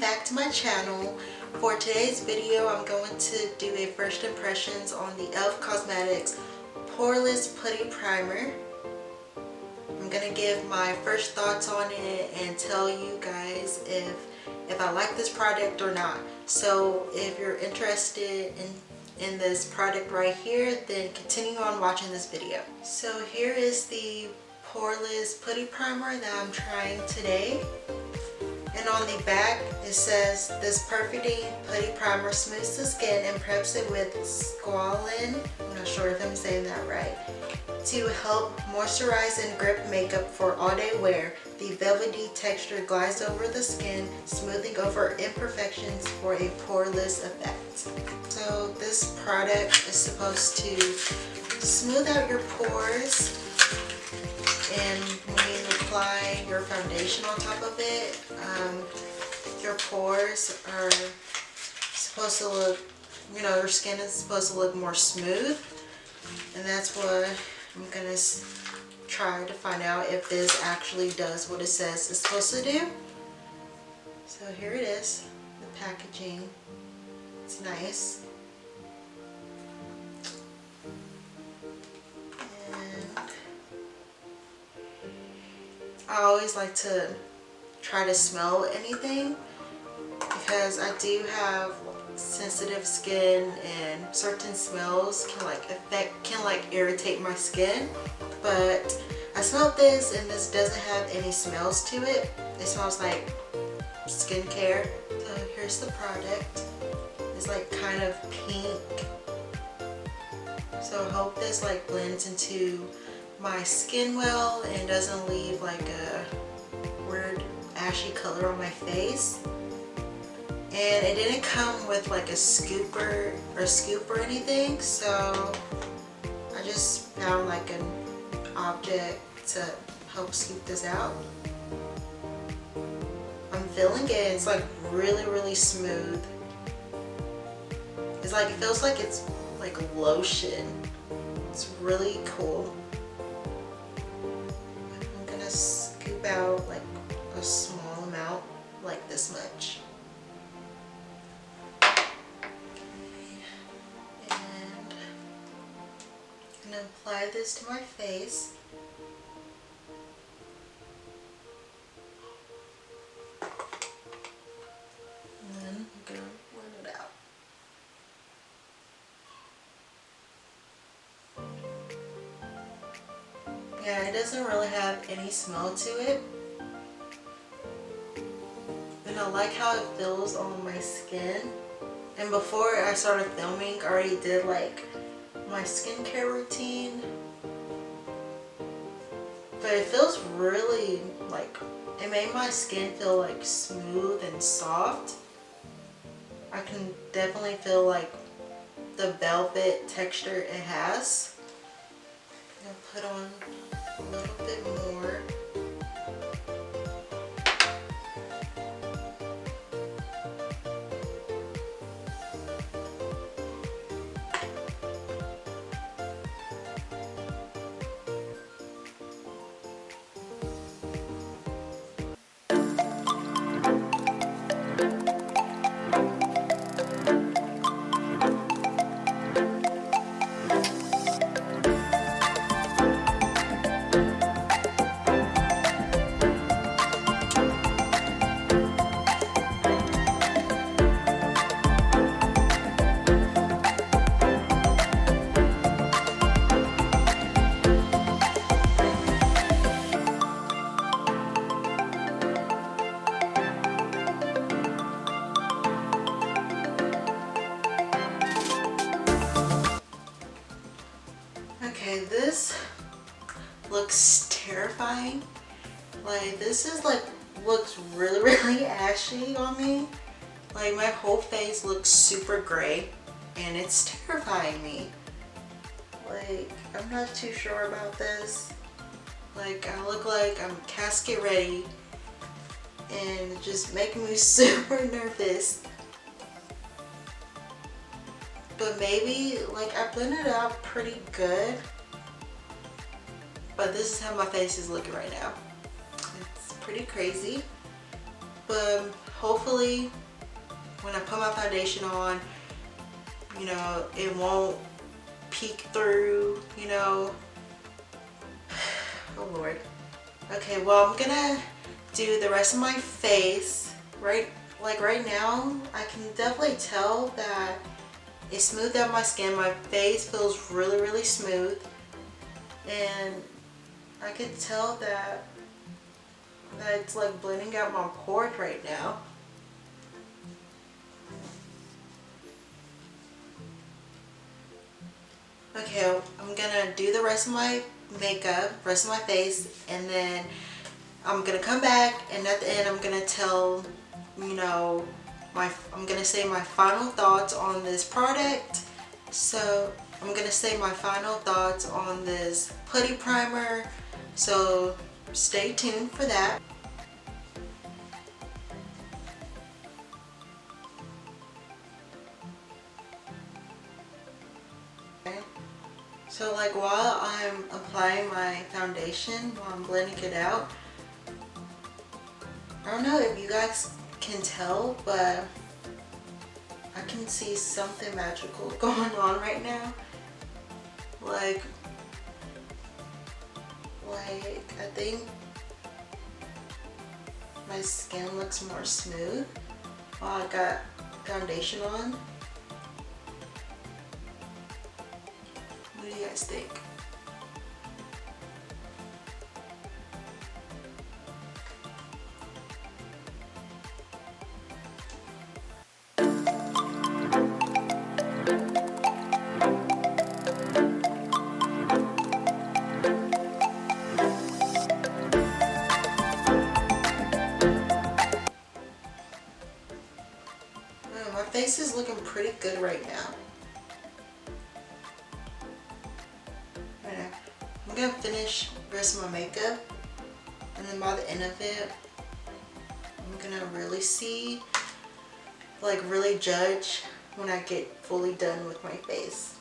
back to my channel. For today's video, I'm going to do a first impressions on the e.l.f. Cosmetics Poreless Putty Primer. I'm going to give my first thoughts on it and tell you guys if I like this product or not. So if you're interested in this product right here, then continue on watching this video. So here is the Poreless Putty Primer that I'm trying today. And on the back it says, this perfecting putty primer smooths the skin and preps it with squalane, I'm not sure if I'm saying that right, to help moisturize and grip makeup for all day wear. The velvety texture glides over the skin, smoothing over imperfections for a poreless effect. So this product is supposed to smooth out your pores, and when you apply your foundation on top of it, your pores are supposed to look, your skin is supposed to look more smooth, and that's what I'm gonna try to find out if this actually does what it says it's supposed to do. So here it is, the packaging. It's nice. I always like to try to smell anything because I do have sensitive skin and certain smells can irritate my skin. But I smelled this and this doesn't have any smells to it. It smells like skincare. So here's the product. It's like kind of pink. So I hope this blends into my skin well and doesn't leave like a weird ashy color on my face. And it didn't come with like a scoop or anything, so I just found like an object to help scoop this out. I'm feeling it. It's like really smooth. It's like, it feels like it's like lotion. It's really cool. Scoop out like a small amount, like this much. And I'm gonna apply this to my face. And then I'm gonna blend it out. Yeah, it doesn't really have any smell to it. And I like how it feels on my skin. And before I started filming, I already did like my skincare routine. But it feels really it made my skin feel like smooth and soft. I can definitely feel like the velvet texture it has. I'm gonna put on a little bit more. Okay, this looks terrifying. Like, this is looks really ashy on me. Like, my whole face looks super gray and it's terrifying me. Like, I'm not too sure about this. Like, I look like I'm casket ready and it's just making me super nervous. But maybe, I blended it out pretty good. But this is how my face is looking right now. It's pretty crazy. but hopefully when I put my foundation on, you know, it won't peek through, you know. Oh Lord. Okay, well, I'm gonna do the rest of my face. Right now, I can definitely tell that it smoothed out my skin. My face feels really, really smooth. And I could tell that it's like blending out my pores right now. Okay, I'm gonna do the rest of my makeup, rest of my face, and then I'm gonna come back, and at the end I'm gonna tell, you know, I'm gonna say my final thoughts on this product. So I'm gonna say my final thoughts on this putty primer, so stay tuned for that. So like while I'm applying my foundation, while I'm blending it out, I don't know if you guys can tell, but I can see something magical going on right now. Like I think my skin looks more smooth while I got foundation on. What do you guys think? My face is looking pretty good right now. I'm gonna finish the rest of my makeup, and then by the end of it, I'm gonna really see, like really judge when I get fully done with my face.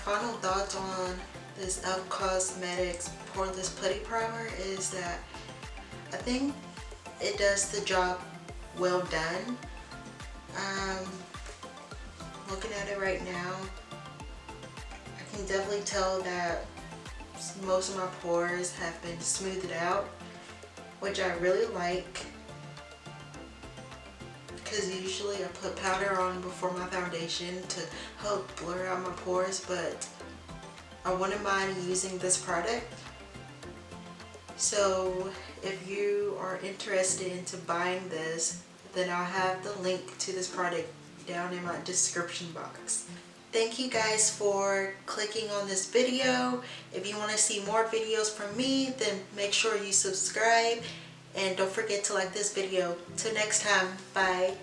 final thoughts on this e.l.f. Cosmetics Poreless Putty Primer is that I think it does the job well done. Looking at it right now, I can definitely tell that most of my pores have been smoothed out, which I really like, because usually I put powder on before my foundation to help blur out my pores, but I wouldn't mind using this product. So if you are interested into buying this, then I'll have the link to this product down in my description box. Thank you guys for clicking on this video. If you want to see more videos from me, then make sure you subscribe and don't forget to like this video. Till next time, bye.